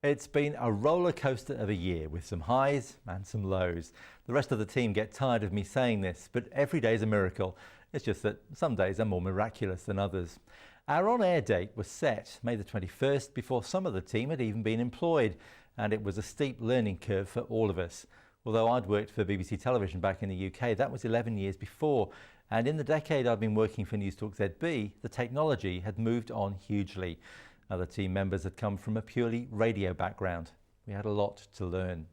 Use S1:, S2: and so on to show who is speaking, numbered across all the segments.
S1: It's been a roller coaster of a year with some highs and some lows. The rest of the team get tired of me saying this, but every day is a miracle. It's just that some days are more miraculous than others. Our on-air date was set May the 21st before some of the team had even been employed, and it was a steep learning curve for all of us. Although I'd worked for BBC Television back in the UK, that was 11 years before. And in the decade I'd been working for Newstalk ZB, the technology had moved on hugely. Other team members had come from a purely radio background. We had a lot to learn.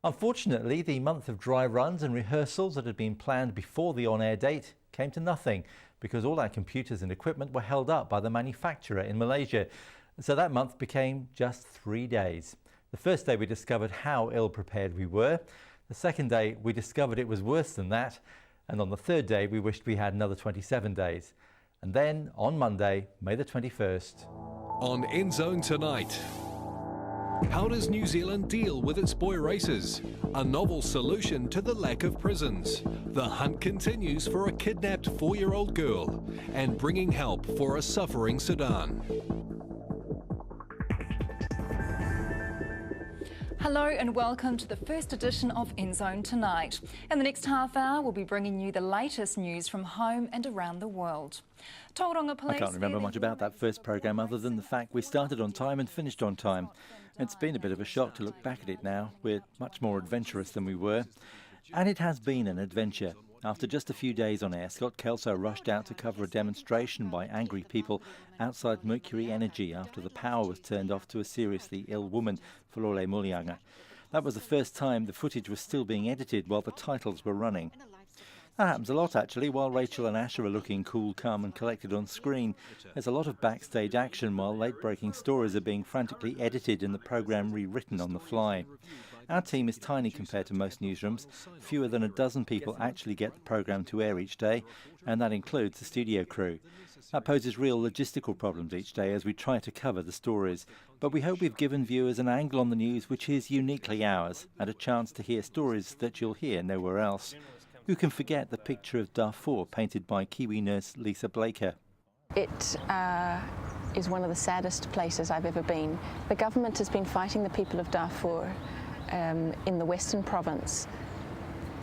S1: Unfortunately, the month of dry runs and rehearsals that had been planned before the on-air date came to nothing because all our computers and equipment were held up by the manufacturer in Malaysia. So that month became just 3 days. The first day we discovered how ill-prepared we were. The second day we discovered it was worse than that. And on the third day we wished we had another 27 days. And then on Monday, May the 21st.
S2: On Nzone Tonight. How does New Zealand deal with its boy racers? A novel solution to the lack of prisons. The hunt continues for a kidnapped 4-year-old girl and bringing help for a suffering Sudan.
S3: Hello and welcome to the first edition of Nzone Tonight. In the next half hour, we'll be bringing you the latest news from home and around the world. Tauranga Police...
S1: I can't remember much about that first programme other than the fact we started on time and finished on time. It's been a bit of a shock to look back at it now. We're much more adventurous than we were. And it has been an adventure. After just a few days on air, Scott Kelso rushed out to cover a demonstration by angry people outside Mercury Energy after the power was turned off to a seriously ill woman, Falole Mulianga. That was the first time the footage was still being edited while the titles were running. That happens a lot, actually, while Rachel and Asher are looking cool, calm and collected on screen. There's a lot of backstage action while late-breaking stories are being frantically edited and the programme rewritten on the fly. Our team is tiny compared to most newsrooms. Fewer than a dozen people actually get the programme to air each day, and that includes the studio crew. That poses real logistical problems each day as we try to cover the stories. But we hope we've given viewers an angle on the news which is uniquely ours, and a chance to hear stories that you'll hear nowhere else. Who can forget the picture of Darfur painted by Kiwi nurse Lisa Blaker?
S4: It is one of the saddest places I've ever been. The government has been fighting the people of Darfur in the Western Province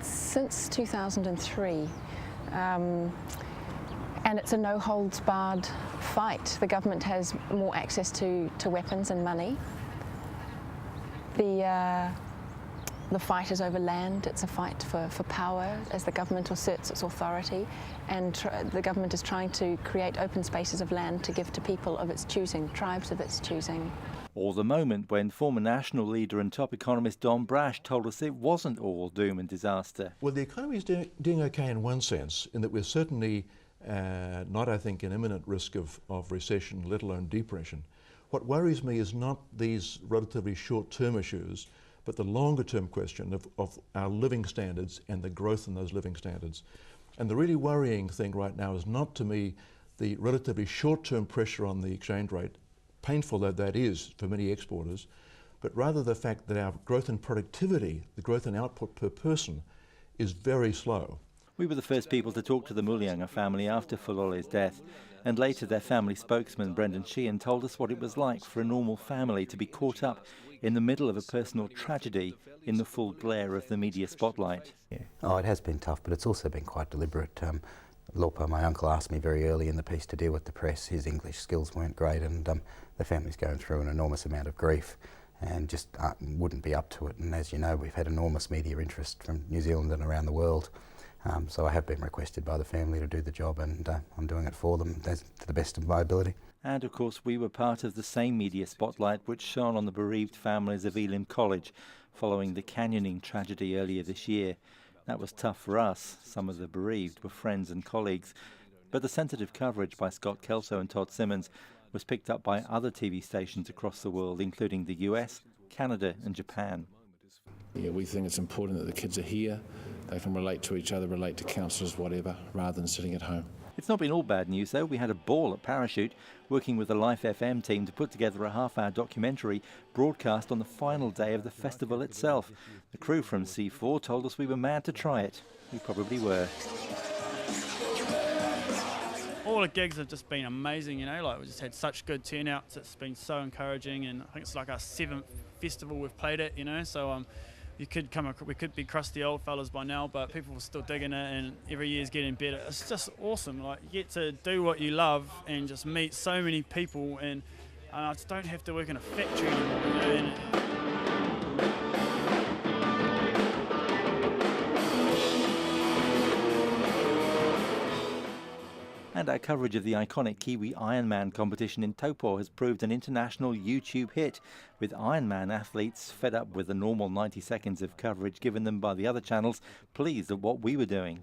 S4: since 2003. And it's a no-holds-barred fight. The government has more access to weapons and money. The fight is over land. It's a fight for power as the government asserts its authority, and the government is trying to create open spaces of land to give to people of its choosing, tribes of its choosing.
S1: Or the moment when former national leader and top economist Don Brash told us it wasn't all doom and disaster.
S5: Well, the economy is doing okay in one sense, in that we're certainly not, I think, in imminent risk of recession, let alone depression. What worries me is not these relatively short-term issues, but the longer-term question of our living standards and the growth in those living standards. And the really worrying thing right now is not, to me, the relatively short-term pressure on the exchange rate, painful though that is for many exporters, but rather the fact that our growth in productivity, the growth in output per person, is very slow.
S1: We were the first people to talk to the Mulianga family after Falole's death, and later their family spokesman Brendan Sheehan told us what it was like for a normal family to be caught up in the middle of a personal tragedy in the full glare of the media spotlight.
S6: Oh, it has been tough, but it's also been quite deliberate. Lopa, my uncle, asked me very early in the piece to deal with the press. His English skills weren't great, and the family's going through an enormous amount of grief and just wouldn't be up to it. And as you know, we've had enormous media interest from New Zealand and around the world. So I have been requested by the family to do the job, and I'm doing it for them to the best of my ability.
S1: And of course we were part of the same media spotlight which shone on the bereaved families of Elim College following the canyoning tragedy earlier this year. That was tough for us. Some of the bereaved were friends and colleagues. But the sensitive coverage by Scott Kelso and Todd Simmons was picked up by other TV stations across the world, including the US, Canada and Japan.
S7: Yeah, we think it's important that the kids are here. They can relate to each other, relate to counsellors, whatever, rather than sitting at home.
S1: It's not been all bad news though. We had a ball at Parachute, working with the Life FM team to put together a half-hour documentary broadcast on the final day of the festival itself. The crew from C4 told us we were mad to try it. We probably were.
S8: all the gigs have just been amazing, you know, like we just had such good turnouts. It's been so encouraging, and I think it's like our 7th festival we've played at, you know, so we could be crusty old fellas by now, but people are still digging it, and every year's getting better. It's just awesome. Like, you get to do what you love and just meet so many people, and I just don't have to work in a factory anymore, you know.
S1: And our coverage of the iconic Kiwi Ironman competition in Taupo has proved an international YouTube hit, with Ironman athletes fed up with the normal 90 seconds of coverage given them by the other channels, pleased at what we were doing.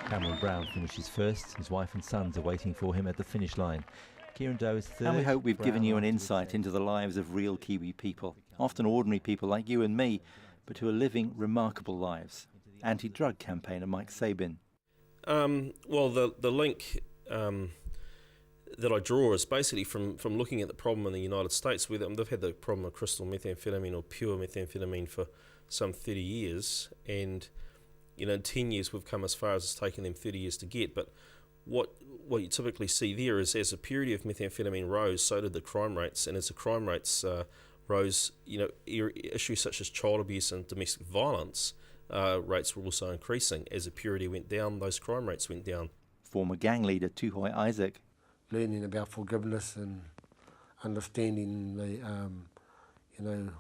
S1: Cameron Brown finishes first. His wife and sons are waiting for him at the finish line. Kieran Doe is third. And we hope we've given you an insight into the lives of real Kiwi people, often ordinary people like you and me, but who are living remarkable lives. Anti-drug campaigner Mike Sabin.
S9: Well, the link that I draw is basically from looking at the problem in the United States, where they've had the problem of crystal methamphetamine or pure methamphetamine for some 30 years, and in 10 years we've come as far as it's taken them 30 years to get. But what you typically see there is, as the purity of methamphetamine rose, so did the crime rates, and as the crime rates rose, issues such as child abuse and domestic violence rates were also increasing. As the purity went down, those crime rates went down.
S1: Former gang leader Tuhoi Isaac.
S10: Learning about forgiveness and understanding the,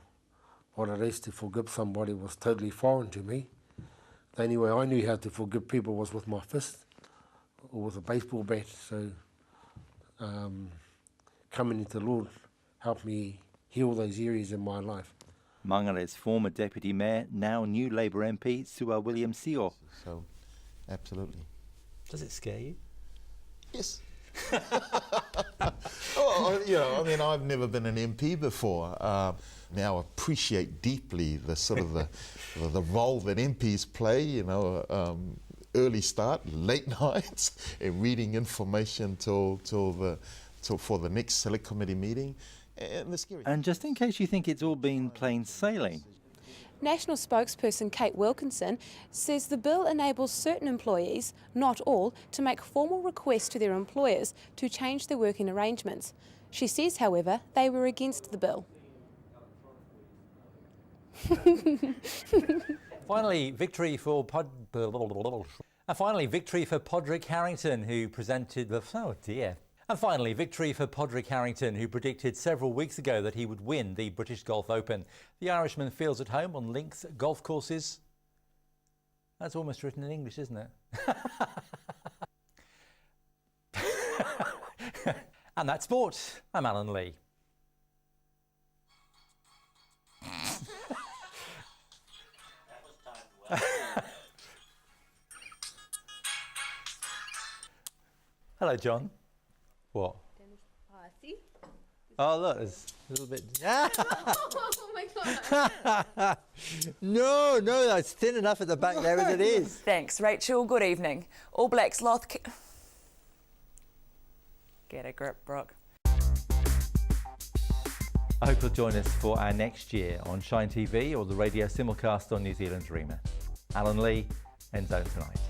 S10: what it is to forgive somebody was totally foreign to me. The only way I knew how to forgive people was with my fist or with a baseball bat. So coming into the Lord helped me heal those areas in my life.
S1: Mangare's former Deputy Mayor, now new Labour MP, Sua Williams-Sio.
S11: So, absolutely.
S1: Does it scare you?
S11: Yes. I've never been an MP before. Now appreciate deeply the sort of the role that MPs play, early start, late nights, and reading information till for the next select committee meeting.
S1: And just in case you think it's all been plain sailing.
S12: National spokesperson Kate Wilkinson says the bill enables certain employees, not all, to make formal requests to their employers to change their working arrangements. She says, however, they were against the bill.
S13: Finally, victory for Podrick Harrington, who presented the... Oh dear. And finally, victory for Podrick Harrington, who predicted several weeks ago that he would win the British Golf Open. The Irishman feels at home on links golf courses. That's almost written in English, isn't it? And that's sport. I'm Allan Lee. Hello, John. What? Oh, look, there's a little bit...
S12: Oh my God.
S13: No, that's thin enough at the back there as it is.
S14: Thanks, Rachel. Good evening. All Blacks lost... Get a grip, Brooke.
S1: I hope you'll join us for our next year on Shine TV or the radio simulcast on New Zealand Dreamer. Allan Lee, Nzone Tonight.